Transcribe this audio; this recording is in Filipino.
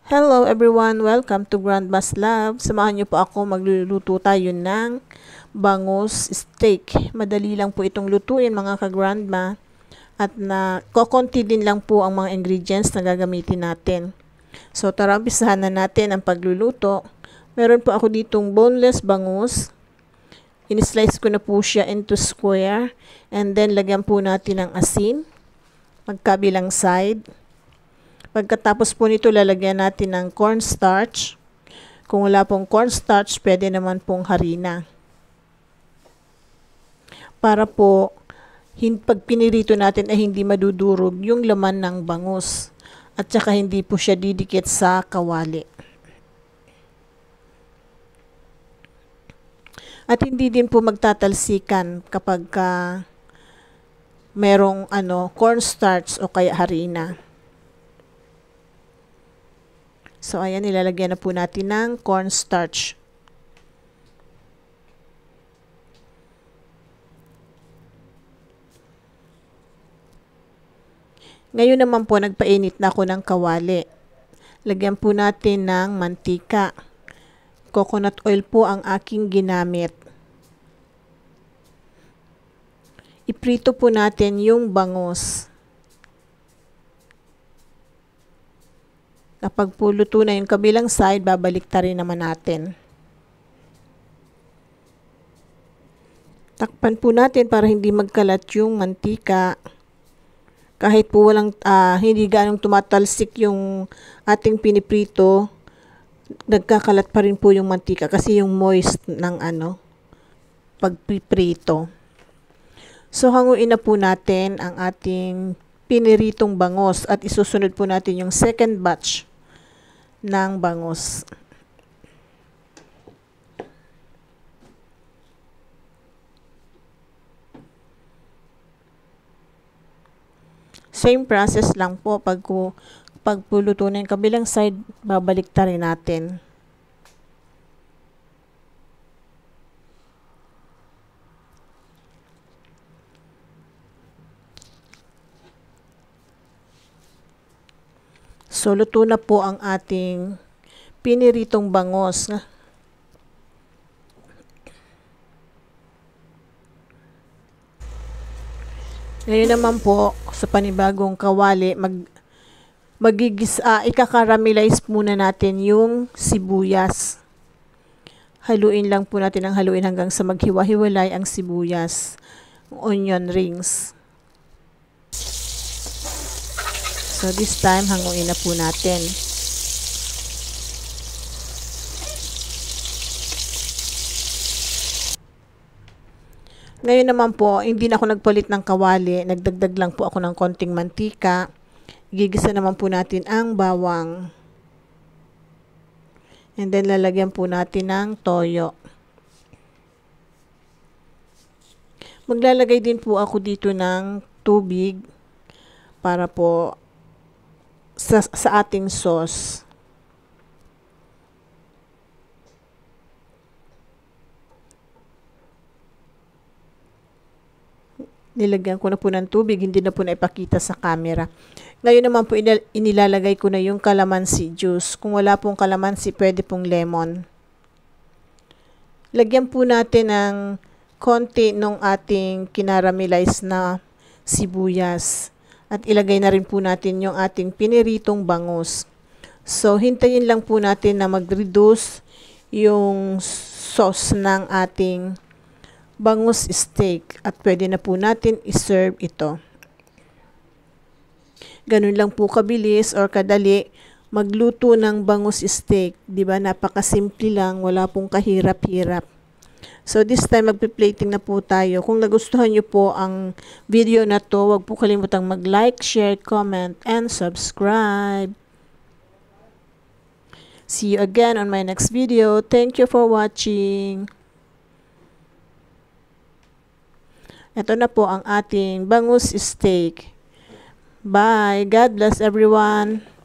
Hello everyone! Welcome to Grandma's Love. Samahan niyo po ako, magluluto tayo ng bangus steak. Madali lang po itong lutuin mga ka-grandma. At kokonti din lang po ang mga ingredients na gagamitin natin. So tara, umpisahan na natin ang pagluluto. Meron po ako ditong boneless bangus. In-slice ko na po siya into square. And then lagyan po natin ng asin. Magkabilang side. Pagkatapos po nito, lalagyan natin ng cornstarch. Kung wala pong cornstarch, pwede naman pong harina. Para po, pag pinirito natin ay hindi madudurog yung laman ng bangus. At saka hindi po siya didikit sa kawali. At hindi din po magtatalsikan kapag merong cornstarch o kaya harina. So, ayan, nilalagyan na po natin ng cornstarch. Ngayon naman po, nagpainit na ako ng kawali. Lagyan po natin ng mantika. Coconut oil po ang aking ginamit. Iprito po natin yung bangus. Kapag po luto na yung kabilang side, babaliktarin naman natin. Takpan po natin para hindi magkalat yung mantika. Kahit po hindi ganong tumatalsik yung ating piniprito, nagkakalat pa rin po yung mantika kasi yung moist ng pagpiprito. So hanguin na po natin ang ating piniritong bangus at isusunod po natin yung second batch ng bangus. Same process lang po pag puluto na yung kabilang side, babaliktarin natin. So, luto na po ang ating piniritong bangus. Ngayon naman po, sa panibagong kawali, ikakaramelize muna natin yung sibuyas. Haluin lang po natin ang haluin hanggang sa maghiwa-hiwalay ang sibuyas, onion rings. So, this time, hanguin na po natin. Ngayon naman po, hindi na ako nagpalit ng kawali. Nagdagdag lang po ako ng konting mantika. Gigisa naman po natin ang bawang. And then, lalagyan po natin ng toyo. Maglalagay din po ako dito ng tubig para po sa ating sauce. Nilagyan ko na po ng tubig, hindi na po naipakita sa camera. Ngayon naman po inilalagay ko na yung calamansi juice. Kung wala pong calamansi, pwede pong lemon. Lagyan po natin ng konti ng ating kinaramelize na sibuyas. At ilagay na rin po natin yung ating piniritong bangus. So, hintayin lang po natin na mag-reduce yung sauce ng ating bangus steak. At pwede na po natin iserve ito. Ganun lang po kabilis or kadali magluto ng bangus steak. Diba? Napakasimple lang. Wala pong kahirap-hirap. So, this time, magpi-plating na po tayo. Kung nagustuhan nyo po ang video na to, huwag po kalimutang mag-like, share, comment, and subscribe. See you again on my next video. Thank you for watching. Ito na po ang ating bangus steak. Bye! God bless everyone!